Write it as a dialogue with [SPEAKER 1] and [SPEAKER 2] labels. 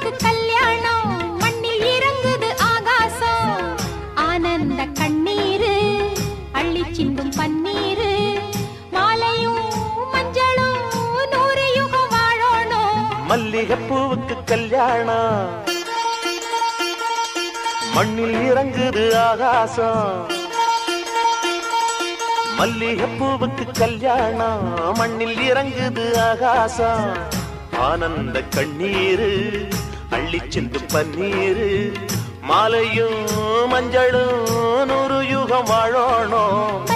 [SPEAKER 1] பூவுக்கு கல்யாணம் மண்ணில் இறங்குது ஆகாசம் ஆனந்த கண்ணீரு அள்ளி சிந்தும் பன்னீரு மாலையும் மஞ்சளும் 100 யுகம் வாழணும்
[SPEAKER 2] மல்லிகை பூவுக்கு கல்யாணம் மண்ணில் இறங்குது ஆகாசம் மல்லிகை பூவுக்கு கல்யாணம் மண்ணில் இறங்குது ஆகாசம் ஆனந்த கண்ணீரு அள்ளி சிந்து பன்னீரு மாலையும் மஞ்சளும் 100 யுகம் வாழணும்